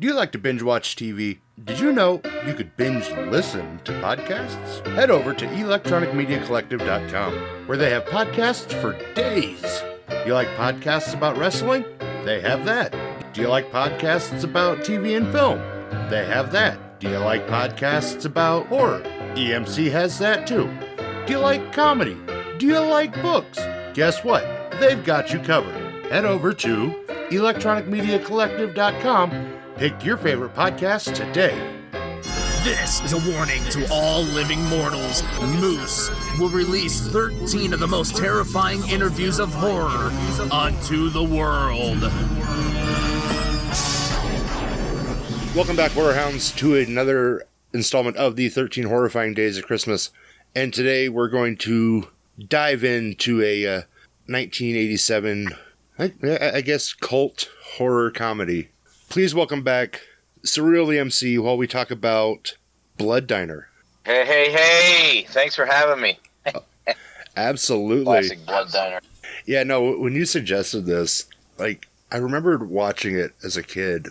Do you like to binge watch TV? Did you know you could binge listen to podcasts? Head over to electronicmediacollective.com, where they have podcasts for days. You like podcasts about wrestling? They have that. Do you like podcasts about TV and film? They have that. Do you like podcasts about horror? EMC has that too. Do you like comedy? Do you like books? Guess what? They've got you covered. Head over to electronicmediacollective.com. Pick your favorite podcast today. This is a warning to all living mortals. Moose will release 13 of the most terrifying interviews of horror onto the world. Welcome back, Horror Hounds, to another installment of the 13 Horrifying Days of Christmas. And today we're going to dive into a 1987, I guess, cult horror comedy. Please welcome back Surreal the MC while we talk about Blood Diner. Hey. Thanks for having me. Absolutely. Classic Blood Diner. Yeah, no, when you suggested this, like, I remembered watching it as a kid,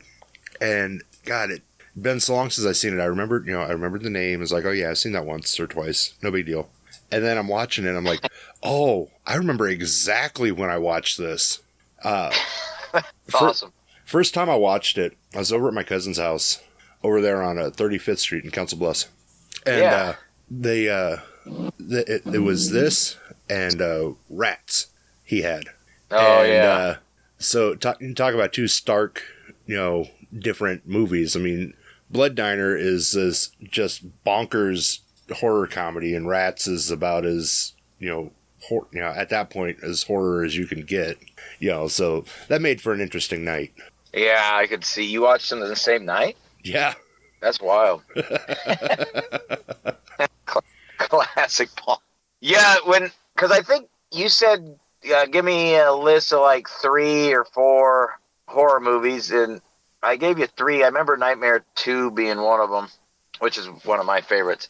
and God, it's been so long since I've seen it. I remembered the name. It's like, oh yeah, I've seen that once or twice. No big deal. And then I'm watching it, and I'm like, oh, I remember exactly when I watched this. Awesome. First time I watched it, I was over at my cousin's house over there on 35th Street in Council Bluffs. And it was this and Rats he had. Oh, and, yeah. So you talk about two stark, different movies. I mean, Blood Diner is this just bonkers horror comedy, and Rats is about as, at that point, as horror as you can get. So that made for an interesting night. Yeah, I could see. You watched them the same night? Yeah. That's wild. Classic Paul. Yeah, because I think you said, give me a list of like 3 or 4 horror movies, and I gave you 3. I remember Nightmare 2 being one of them, which is one of my favorites.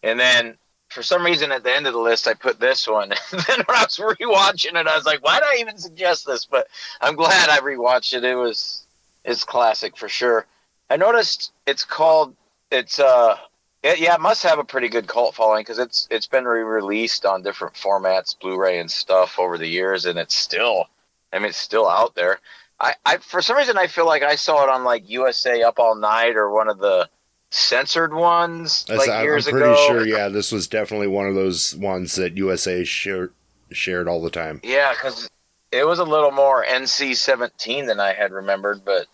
And then, for some reason, at the end of the list, I put this one. And then when I was rewatching it, I was like, why did I even suggest this? But I'm glad I rewatched it. It's classic for sure. I noticed it must have a pretty good cult following, because it's been re-released on different formats, Blu-ray and stuff over the years, and it's still out there. I for some reason I feel like I saw it on like USA Up All Night or one of the censored ones years ago. I'm pretty sure, yeah, this was definitely one of those ones that USA shared all the time. Yeah, because it was a little more NC-17 than I had remembered, but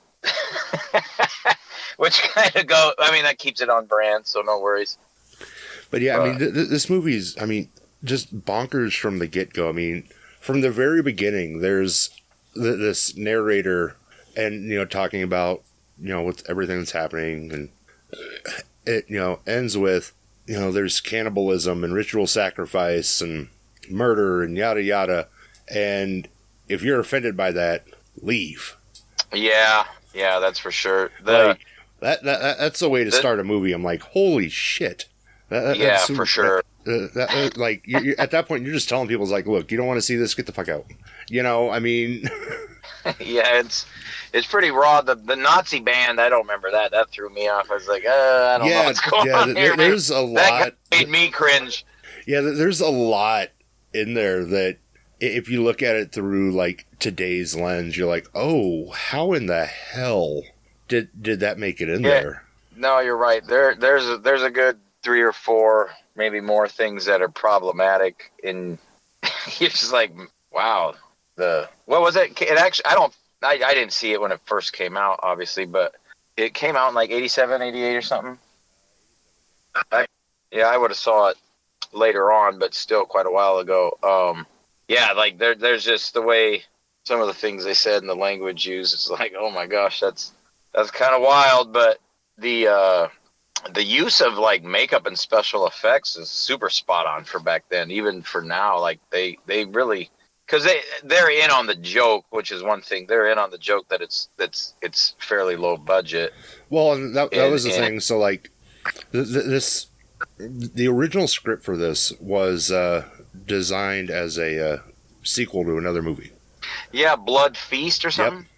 which that keeps it on brand, so no worries. But yeah, I mean, this movie's, just bonkers from the get-go. I mean, from the very beginning, there's this narrator and, talking about, with everything that's happening, and it, ends with, there's cannibalism and ritual sacrifice and murder and yada yada. And if you're offended by that, leave. Yeah, that's for sure. That's the way to start a movie. I'm like, holy shit. That's for sure. You're, at that point, you're just telling people, like, look, you don't want to see this, get the fuck out. I mean... Yeah, it's pretty raw. The Nazi band, I don't remember that. That threw me off. I was like, I don't know what's going on here. There's a lot. That made me cringe. Yeah, there's a lot in there that if you look at it through, like, today's lens, you're like, oh, how in the hell did that make it in there? No, you're right. There's a good 3 or 4, maybe more things that are problematic, and you're just like, wow. What was it? It actually, I didn't see it when it first came out, obviously, but it came out in like 87, 88 or something. I would have saw it later on, but still quite a while ago. There's just the way some of the things they said and the language used. It's like, oh my gosh, that's kind of wild. But the use of like makeup and special effects is super spot on for back then, even for now. Like they really. Because they're in on the joke, which is one thing. They're in on the joke that it's fairly low budget. Well, and that was the thing. So, like, the original script for this was designed as a sequel to another movie. Yeah, Blood Feast or something. Yep.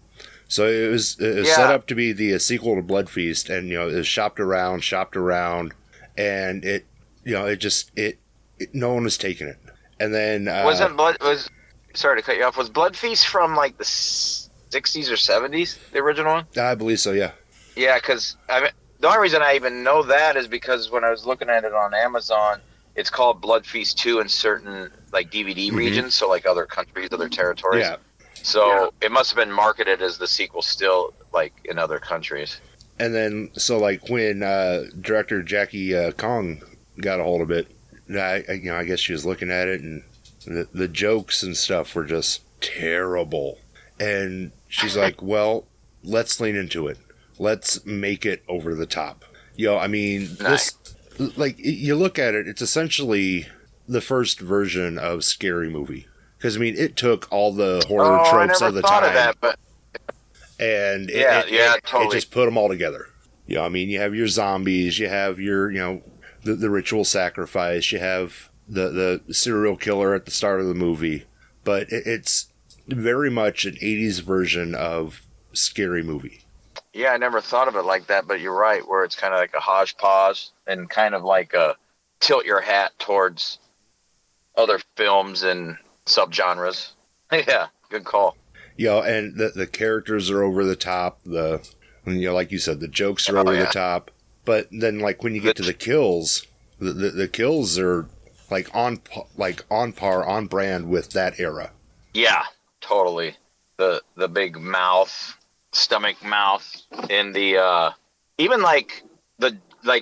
So it was set up to be the sequel to Blood Feast, and it was shopped around, and it no one was taking it. And then sorry to cut you off. Was Blood Feast from like the 60s or 70s, the original one? I believe so. Yeah. Yeah, because the only reason I even know that is because when I was looking at it on Amazon, it's called Blood Feast 2 in certain like DVD regions, so like other countries, other territories. Yeah. So it must have been marketed as the sequel still, like in other countries. And then, so like when director Jackie Kong got a hold of it, I guess she was looking at it, and the jokes and stuff were just terrible. And she's like, "Well, let's lean into it. Let's make it over the top." I mean, nice. This, like, you look at it, it's essentially the first version of Scary Movie. Because, I mean, it took all the horror tropes of the time. I never thought of that, but... And totally. It just put them all together. I mean, you have your zombies, you have your, the ritual sacrifice, you have the serial killer at the start of the movie. But it's very much an 80s version of Scary Movie. Yeah, I never thought of it like that, but you're right, where it's kind of like a hodgepodge and kind of like a tilt your hat towards other films and subgenres. Yeah, good call. And the characters are over the top. Like you said, the jokes are over the top. But then, like when you get to the kills, the kills are like on par, on brand with that era. Yeah, totally. The big mouth, stomach mouth, in the even like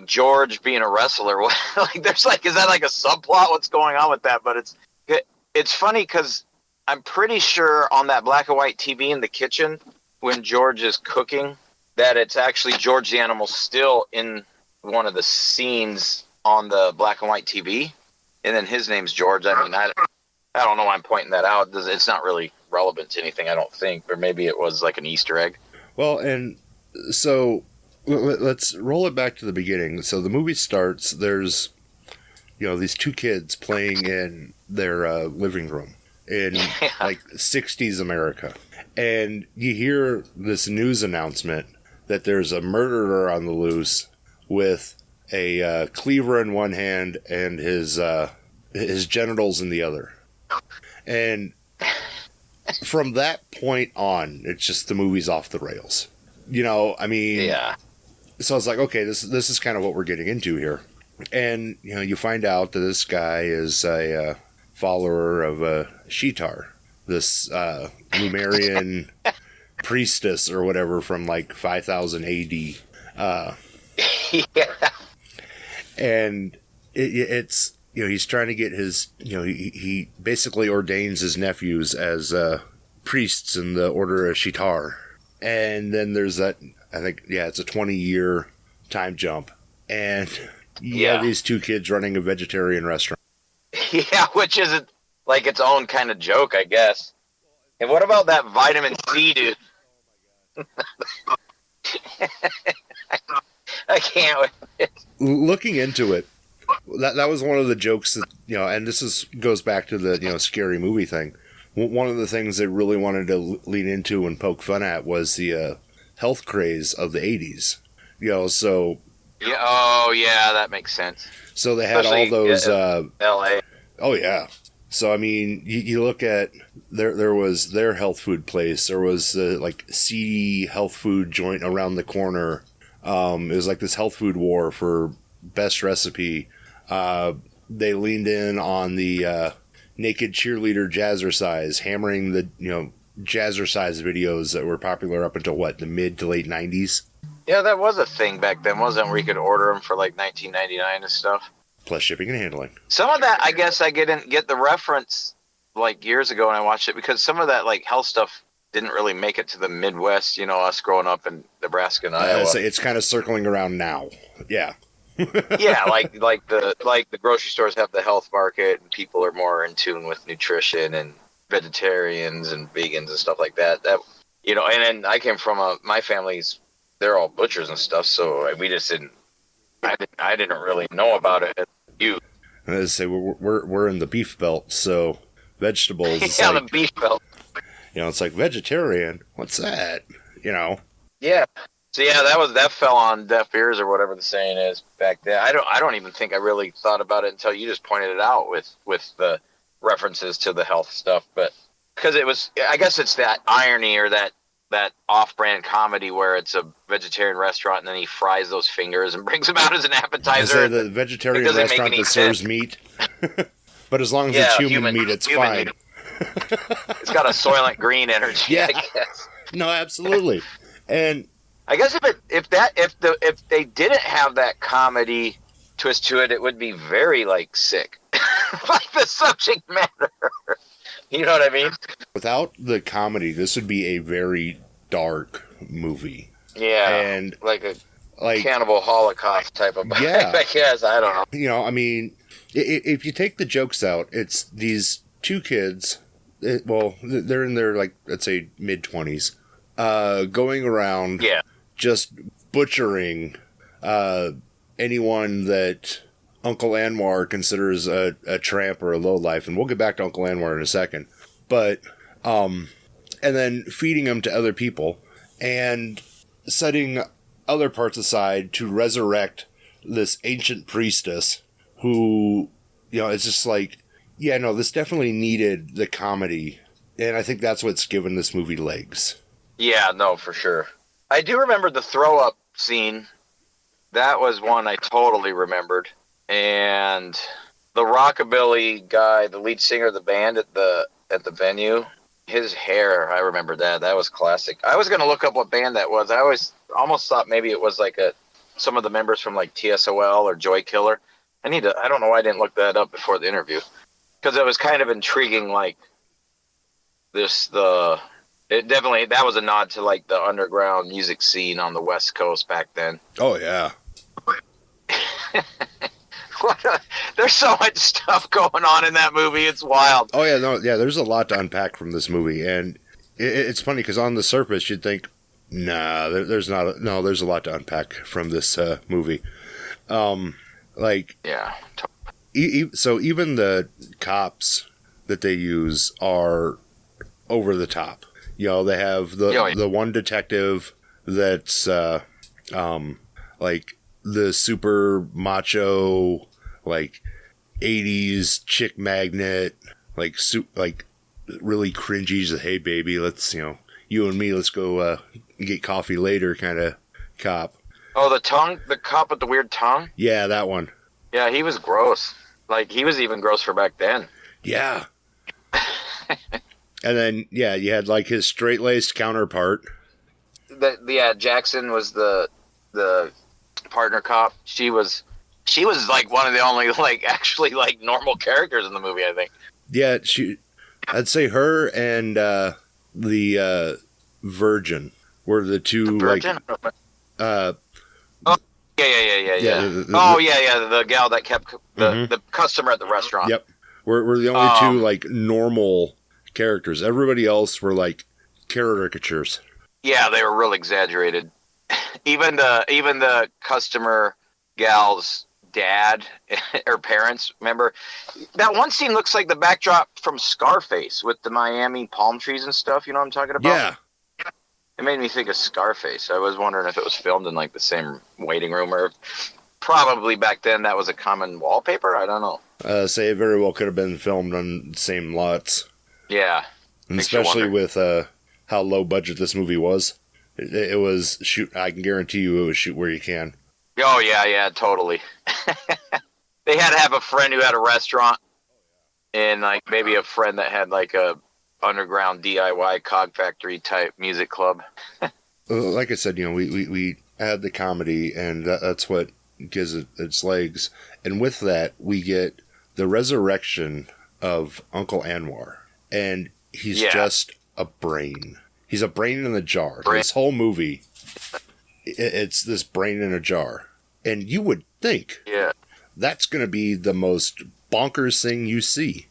George being a wrestler. Like there's like, is that like a subplot? What's going on with that? But it's funny because I'm pretty sure on that black and white TV in the kitchen when George is cooking that it's actually George the animal still in one of the scenes on the black and white TV, and then his name's George. I mean, I don't know why I'm pointing that out. It's not really relevant to anything, I don't think, or maybe it was like an Easter egg. Well, and so let's roll it back to the beginning. So the movie starts. There's these two kids playing in their living room in like 60s America. And you hear this news announcement that there's a murderer on the loose with a cleaver in one hand and his genitals in the other. And from that point on, it's just the movie's off the rails. I mean... Yeah. So I was like, okay, this is kind of what we're getting into here. And, you find out that this guy is a follower of Sheetar, this Lumerian priestess or whatever from like 5000 AD. Yeah. And it's, he's trying to get his, he basically ordains his nephews as priests in the order of Sheetar. And then there's that, I think, it's a 20-year time jump. And you have these two kids running a vegetarian restaurant. Yeah, which is like its own kind of joke, I guess. And what about that vitamin C, dude? I can't wait. Looking into it, that was one of the jokes that, and this goes back to the, Scary Movie thing. One of the things they really wanted to lean into and poke fun at was the health craze of the 80s. So... Yeah, oh, yeah, that makes sense. So they had especially all those... L.A. Oh, yeah. So, I mean, you look at... There was their health food place. There was, like, seedy health food joint around the corner. It was like this health food war for best recipe. They leaned in on the naked cheerleader jazzercise, hammering the, jazzercise videos that were popular up until, the mid to late 90s? Yeah, that was a thing back then, wasn't it? Where you could order them for like $19.99 and stuff. Plus shipping and handling. Some of that, I guess I didn't get the reference like years ago when I watched it, because some of that like health stuff didn't really make it to the Midwest, us growing up in Nebraska and Iowa. So it's kind of circling around now. Yeah. Yeah, like the grocery stores have the health market, and people are more in tune with nutrition and vegetarians and vegans and stuff like that. That and then I came from my family's, they're all butchers and stuff, so we just didn't. I didn't really know about it. I say we're in the beef belt, so vegetables. Yeah, the beef belt. It's like vegetarian. What's that? Yeah. So yeah, that fell on deaf ears or whatever the saying is back then. I don't even think I really thought about it until you just pointed it out with the references to the health stuff. But because I guess it's that irony or that off-brand comedy where it's a vegetarian restaurant and then he fries those fingers and brings them out as an appetizer. I say the vegetarian restaurant that serves meat, but as long as it's human meat, it's fine. Meat. It's got a Soylent Green energy. Yeah. I guess. No, absolutely. And I guess if they didn't have that comedy twist to it, it would be very like sick, like the subject matter. You know what I mean? Without the comedy, this would be a very dark movie. Yeah, and like cannibal Holocaust type of. Yeah, I guess I don't know. I mean, if you take the jokes out, it's these two kids. They're in their let's say mid-20s, going around. Yeah. Just butchering anyone that Uncle Anwar considers a tramp or a lowlife, and we'll get back to Uncle Anwar in a second. But and then feeding them to other people and setting other parts aside to resurrect this ancient priestess who, it's just this definitely needed the comedy, and I think that's what's given this movie legs. Yeah, no, for sure. I do remember the throw-up scene. That was one I totally remembered. And the rockabilly guy, the lead singer of the band at the venue, his hair, I remember that. That was classic. I was going to look up what band that was. I almost thought maybe it was some of the members from TSOL or Joy Killer. I don't know why I didn't look that up before the interview. Because it was kind of intriguing, that was a nod to the underground music scene on the West Coast back then. Oh yeah. There's so much stuff going on in that movie. It's wild. Oh yeah, there's a lot to unpack from this movie, and it's funny because on the surface you'd think, nah, there's not. No, there's a lot to unpack from this movie. Yeah. So even the cops that they use are over the top. They have the one detective that's the super macho 80s chick magnet, really cringy. He's like, hey baby, let's you and me, let's go get coffee later kind of cop. Oh, the cop with the weird tongue? Yeah, that one. Yeah, he was gross. He was even gross for back then. Yeah. And then, you had his straight-laced counterpart. Jackson was the partner cop. She was one of the only actually normal characters in the movie, I think. Yeah, I'd say her and the Virgin were the two. The Virgin? Yeah. The gal that kept the customer at the restaurant. Yep. We're the only two normal characters. Everybody else were caricatures. Yeah, they were real exaggerated. Even the customer gal's dad or parents, remember that one scene looks like the backdrop from Scarface with the Miami palm trees and stuff. You know what I'm talking about? Yeah. It made me think of Scarface. I was wondering if it was filmed in the same waiting room, or probably back then that was a common wallpaper. I don't know. Say it very well could have been filmed on the same lots. Yeah. And especially with how low budget this movie was. It was shoot. I can guarantee you it was shoot where you can. Oh, yeah, totally. They had to have a friend who had a restaurant and maybe a friend that had a underground DIY cog factory type music club. Like I said, we add the comedy, and that's what gives it its legs. And with that, we get the resurrection of Uncle Anwar. And he's just a brain. He's a brain in a jar. This whole movie, it's this brain in a jar. And you would think that's going to be the most bonkers thing you see.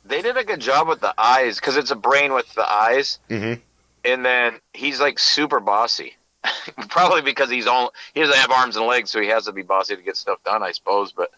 They did a good job with the eyes, because it's a brain with the eyes. Mm-hmm. And then he's super bossy. Probably because he doesn't have arms and legs, so he has to be bossy to get stuff done, I suppose. But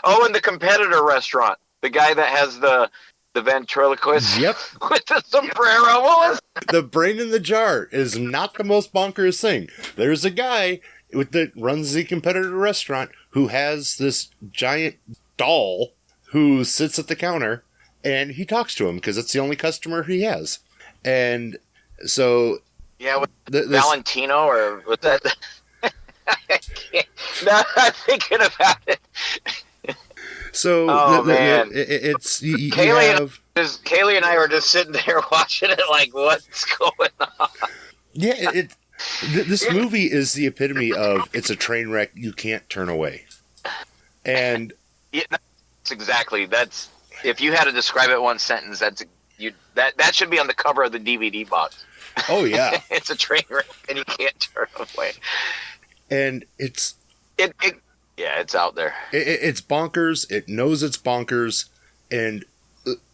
oh, and the competitor restaurant. The guy that has the The ventriloquist? Yep. With the sombrero? What was The brain in the jar is not the most bonkers thing. There's a guy that runs the competitor restaurant who has this giant doll who sits at the counter, and he talks to him because it's the only customer he has. And so... Yeah, with Valentino, or was that... Now I'm thinking about it. So, man. It's... Kaylee and I were just sitting there watching it like, what's going on? Yeah, this movie is the epitome of it's a train wreck you can't turn away. And... Yeah, that's if you had to describe it one sentence, that should be on the cover of the DVD box. Oh yeah. It's a train wreck and you can't turn away. And it's out there. It's bonkers. It knows it's bonkers, and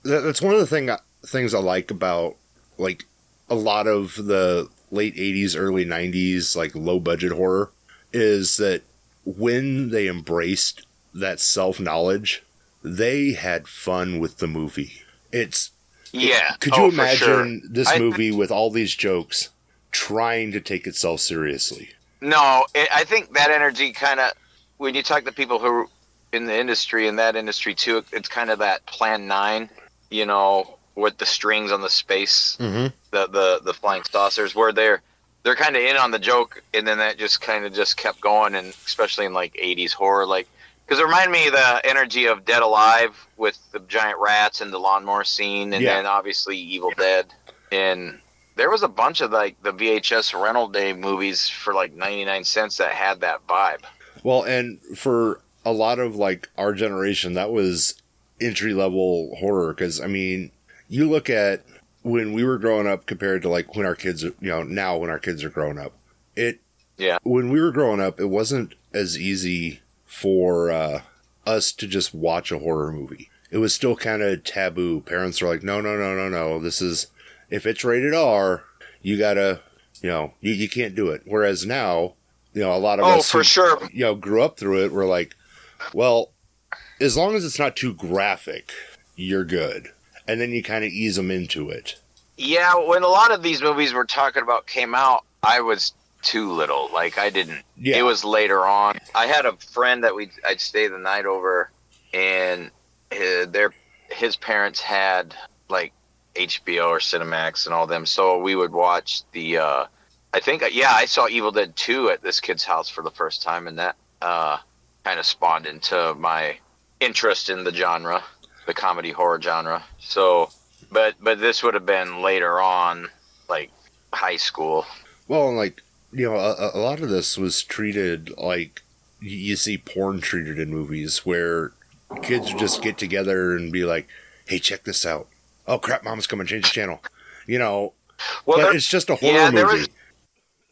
that's one of the things I like about like a lot of the late 80s, early 90s like low budget horror is that when they embraced that self-knowledge, they had fun with the movie. Could you imagine this movie with all these jokes trying to take itself seriously? No, I think that energy kind of, when you talk to people who are in the industry, in that industry too, it's kind of that Plan 9, you know, with the strings on the space, the flying saucers, where they're kind of in on the joke, and then that just kind of just kept going, and especially in like 80s horror, like, because it reminded me of the energy of Dead Alive with the giant rats and the lawnmower scene, and then obviously Evil Dead. And there was a bunch of like the VHS rental day movies for like 99 cents that had that vibe. Well, and for a lot of like our generation, that was entry level horror. Because I mean, you look at when we were growing up compared to like when our kids, now when our kids are growing up, when we were growing up, it wasn't as easy for us to just watch a horror movie. It was still kind of taboo. Parents were like, no. This is, if it's rated R, you gotta, you can't do it. Whereas now, a lot of us for sure, grew up through it. We're like, well, as long as it's not too graphic, you're good. And then you kind of ease them into it. Yeah, when a lot of these movies we're talking about came out, I was too little. Like, I didn't. Yeah. It was later on. I had a friend that I'd stay the night over, and his parents had like HBO or Cinemax and all them, so we would watch the. I saw Evil Dead 2 at this kid's house for the first time, and that kind of spawned into my interest in the genre, the comedy horror genre. So, but this would have been later on, like high school. Well, and like. A lot of this was treated like you see porn treated in movies where kids would just get together and be like, hey, check this out. Oh, crap, Mama's coming, change the channel. But it's just a horror movie.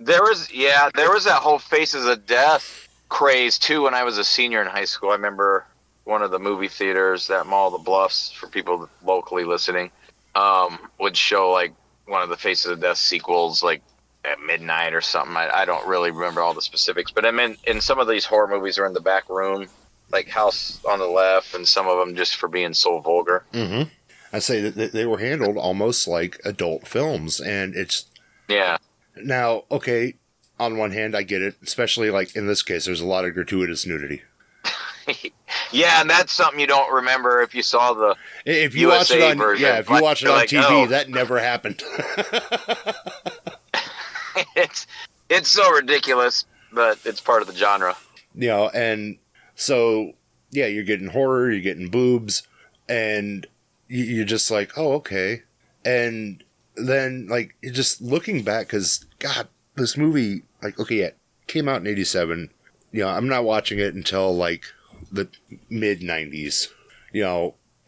There was that whole Faces of Death craze, too, when I was a senior in high school. I remember one of the movie theaters, that Mall of the Bluffs, for people locally listening, would show, like, one of the Faces of Death sequels, like, at midnight or something. I don't really remember all the specifics, but I mean, in some of these horror movies are in the back room, like House on the Left, and some of them just for being so vulgar. Mm-hmm. I say that they were handled almost like adult films, and it's... Yeah. Now, okay, on one hand, I get it, especially like in this case, there's a lot of gratuitous nudity. Yeah, and that's something you don't remember if you saw the if you USA watch it on, version. Yeah, if you watch it on TV, that never happened. It's so ridiculous, but it's part of the genre. And so, yeah, you're getting horror, you're getting boobs, and you're just like, oh, okay. And then, like, you're just looking back, because, God, this movie, like, okay, it came out in 87. I'm not watching it until, like, the mid-90s,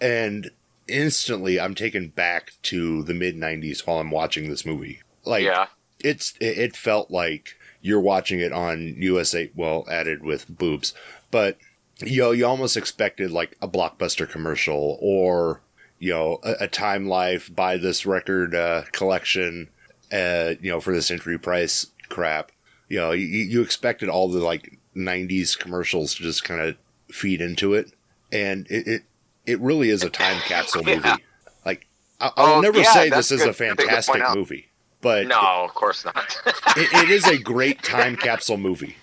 and instantly I'm taken back to the mid-90s while I'm watching this movie. Like, yeah. It felt like you're watching it on USA, well, added with boobs, but you almost expected like a Blockbuster commercial or a Time Life, buy this record collection, for this entry price crap. You expected all the like 90s commercials to just kind of feed into it, and it really is a time capsule movie. I'll never say this is a good to point fantastic out. movie, but No, of course not. it is a great time capsule movie.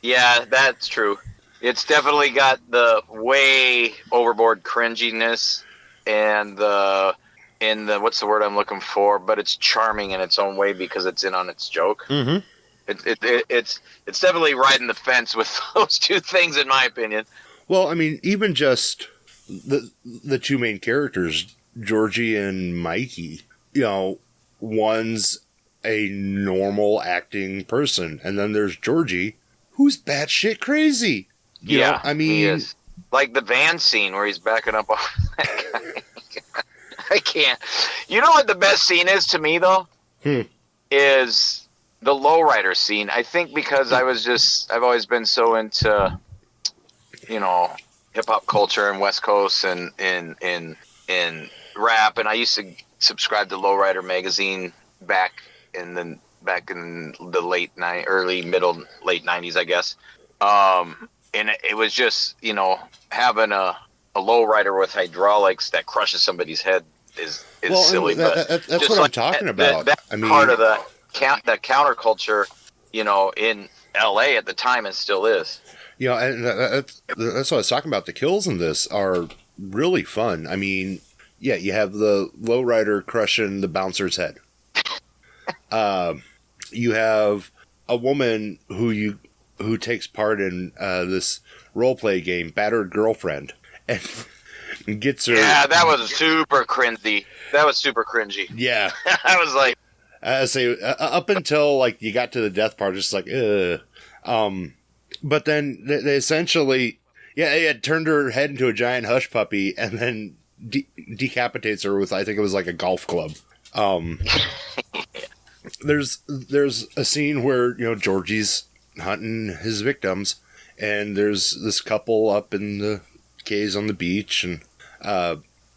Yeah, that's true. It's definitely got the way overboard cringiness and the what's the word I'm looking for? But it's charming in its own way because it's in on its joke. Mm-hmm. It's definitely riding the fence with those two things, in my opinion. Well, I mean, even just the two main characters, Georgie and Mikey, one's a normal acting person, and then there's Georgie, who's batshit crazy. You know, I mean, he is. Like the van scene where he's backing up off that guy. I can't. You know what the best scene is to me, though? Is the lowrider scene. I think because I've always been so into, hip hop culture and West Coast and in rap, and I used to subscribe to Lowrider magazine back in the late late 90s, I guess. And it was just, having a lowrider with hydraulics that crushes somebody's head is silly. That's what I'm talking about. That part of the counterculture, in LA at the time, and still is. And that's what I was talking about. The kills in this are really fun. I mean, yeah, you have the lowrider crushing the bouncer's head. You have a woman who takes part in this role play game, Battered Girlfriend, and gets her. Yeah, that was super cringy. Yeah, I was like, I say up until like you got to the death part, just like, but then they essentially, they had turned her head into a giant hush puppy, and then decapitates her with, I think it was like a golf club. There's a scene where Georgie's hunting his victims, and there's this couple up in the caves on the beach, and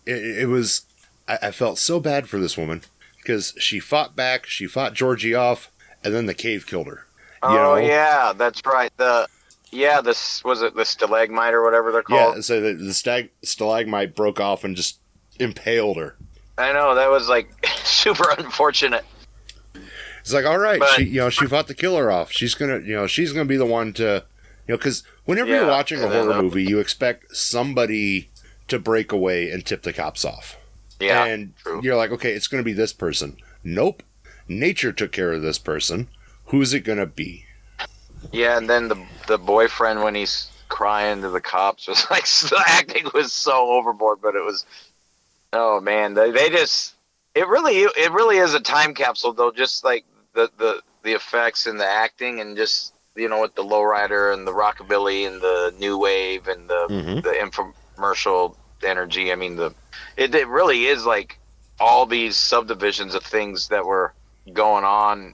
it was I felt so bad for this woman because she fought back, she fought Georgie off, and then the cave killed her. Yeah, that's right. This was it, the stalagmite or whatever they're called. Yeah, so the stalagmite broke off and just impaled her. I know, that was like super unfortunate. It's like, all right, she fought the killer off. She's gonna be the one to, because whenever you're watching a horror movie, you expect somebody to break away and tip the cops off. Yeah, and true. You're like, okay, it's gonna be this person. Nope, nature took care of this person. Who's it gonna be? Yeah, and then the boyfriend, when he's crying to the cops, was like, the acting was so overboard, but it was, oh man, they just, it really is a time capsule though, just like the effects and the acting, and just, with the lowrider and the rockabilly and the new wave and the infomercial energy. I mean, it really is like all these subdivisions of things that were going on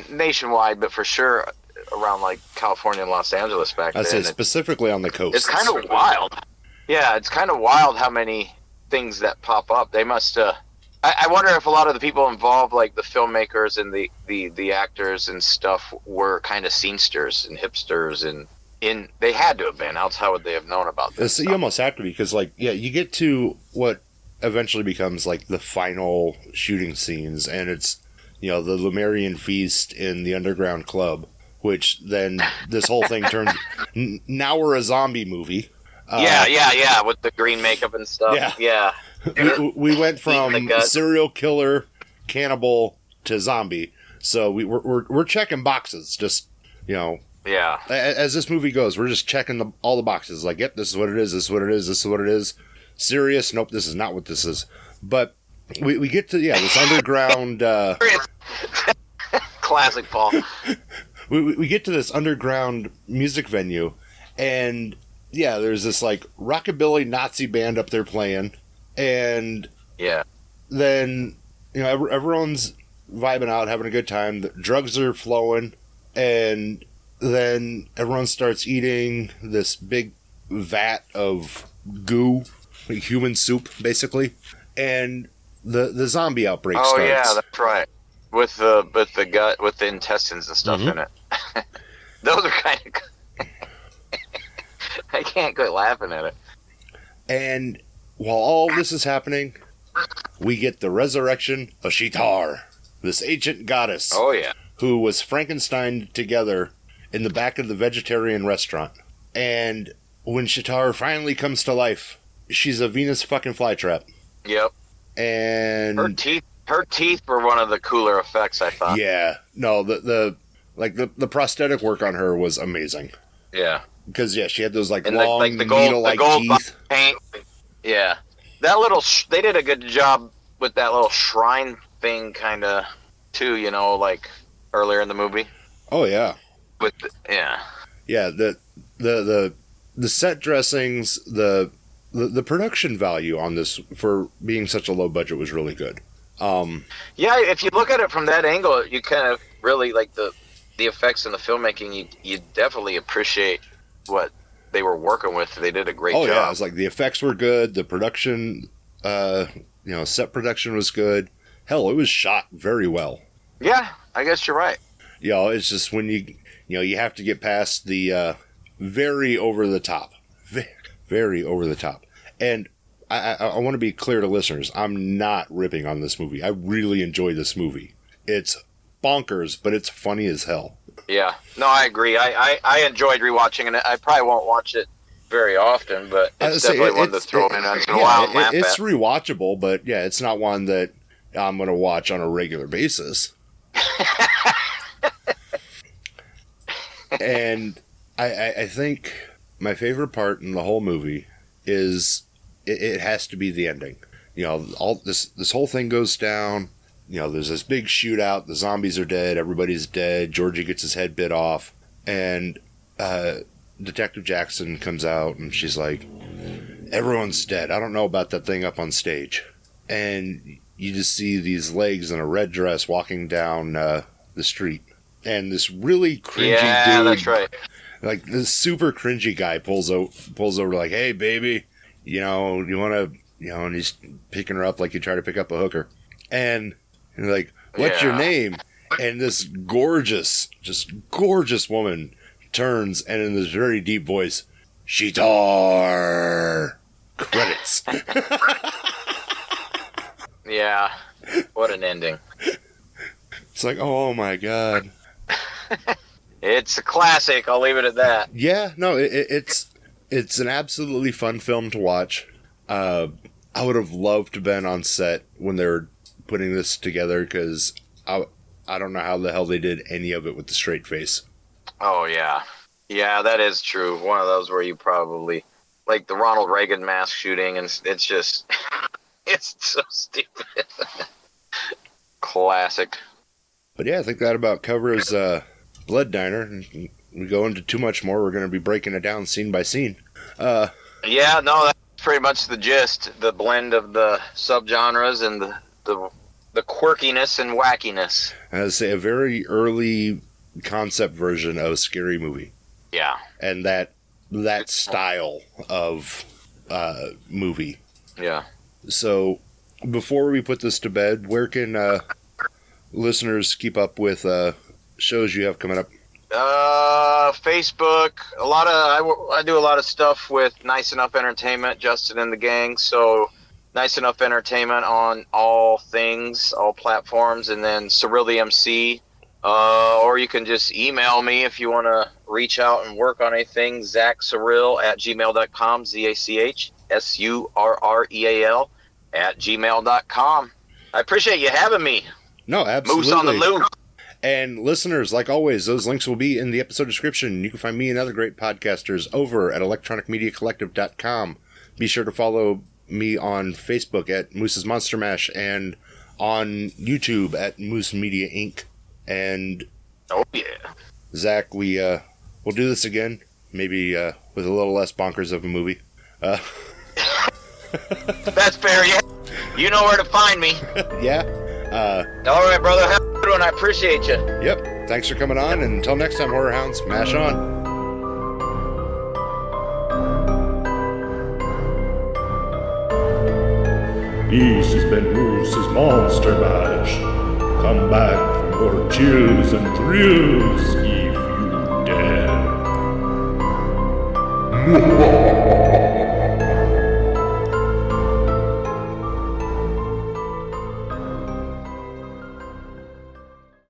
nationwide, but for sure around like California and Los Angeles back then. I'd say specifically on the coast. It's kind of wild. Yeah, it's kind of wild how many things that pop up. They must. I wonder if a lot of the people involved, like the filmmakers and the actors and stuff, were kind of scenesters and hipsters, and they had to have been. Else, how would they have known about this? You almost have to, because you get to what eventually becomes like the final shooting scenes, and it's the Lemurian feast in the underground club, which then this whole thing turns. Now we're a zombie movie. Yeah, with the green makeup and stuff. Yeah. We went from serial killer, cannibal to zombie, so we're checking boxes. Just Yeah. As this movie goes, we're just checking all the boxes. Like, yep, this is what it is. This is what it is. This is what it is. Serious? Nope, this is not what this is. But we get to this underground. Classic Paul. We get to this underground music venue, and there's this like rockabilly Nazi band up there playing, and then everyone's vibing out, having a good time. The drugs are flowing, and then everyone starts eating this big vat of goo, like human soup, basically, and the zombie outbreak starts. Oh yeah, that's right. With the gut, with the intestines and stuff in it. Those are kind of. I can't quit laughing at it. And while all this is happening, we get the resurrection of Sheetar, this ancient goddess. Oh, yeah. Who was Frankenstein together in the back of the vegetarian restaurant. And when Sheetar finally comes to life, she's a Venus fucking flytrap. Yep. And her teeth were one of the cooler effects, I thought. Yeah. No, the prosthetic work on her was amazing. Yeah. Because she had those long the needle-like teeth. Paint. Yeah. That little they did a good job with that little shrine thing kind of too, earlier in the movie. Oh yeah. Yeah. Yeah, the set dressings, the production value on this for being such a low budget was really good. Yeah, if you look at it from that angle, you kind of really like the effects and the filmmaking. You definitely appreciate what they were working with. They did a great job. Oh yeah, it's like the effects were good. The production, set production was good. Hell, it was shot very well. Yeah, I guess you're right. It's just when you have to get past the very over the top, very over the top. And I want to be clear to listeners, I'm not ripping on this movie. I really enjoy this movie. It's bonkers, but it's funny as hell. Yeah, no, I agree. I enjoyed rewatching it. I probably won't watch it very often, but it's definitely one to throw in once in a while and laugh it's at. rewatchable, but it's not one that I'm going to watch on a regular basis. And I think my favorite part in the whole movie is it has to be the ending. All this whole thing goes down. There's this big shootout. The zombies are dead. Everybody's dead. Georgie gets his head bit off, and Detective Jackson comes out, and she's like, "Everyone's dead. I don't know about that thing up on stage." And you just see these legs in a red dress walking down the street. And this really cringy dude. Yeah, that's right. Like, this super cringy guy pulls over like, "Hey, baby, you want to, and he's picking her up like you try to pick up a hooker. And like, "What's your name?" And this gorgeous woman turns, and in this very deep voice, "Sheetar." Credits. Yeah. What an ending. It's like, oh my God. It's a classic. I'll leave it at that. Yeah, no, it's an absolutely fun film to watch. I would have loved to have been on set when they were putting this together, because I don't know how the hell they did any of it with the straight face. Oh, yeah. Yeah, that is true. One of those where you probably, like the Ronald Reagan mass shooting, and it's just, it's so stupid. Classic. But yeah, I think that about covers Blood Diner. We go into too much more, we're going to be breaking it down scene by scene. Yeah, no, that's pretty much the gist. The blend of the subgenres and the quirkiness and wackiness. I would say a very early concept version of a scary movie. Yeah. And that style of movie. Yeah. So, before we put this to bed, where can listeners keep up with shows you have coming up? Facebook. I do a lot of stuff with Nice Enough Entertainment, Justin and the gang. So, Nice Enough Entertainment on all things, all platforms, and then Surreal the MC. Or you can just email me if you want to reach out and work on anything. ZachSurreal@gmail.com. ZachSurreal@gmail.com. I appreciate you having me. No, absolutely. Moose on the loose. And listeners, like always, those links will be in the episode description. You can find me and other great podcasters over at electronicmediacollective.com. Be sure to follow me on Facebook at Moose's Monster Mash and on YouTube at Moose Media Inc. And oh yeah, Zach, we'll do this again, maybe with a little less bonkers of a movie. That's fair. Yeah, you know where to find me. Yeah. All right, brother. Have a good one. I appreciate you. Yep. Thanks for coming on, and until next time, Horror Hounds, mash on. This has been Moose's Monster Mash. Come back for more chills and thrills if you dare.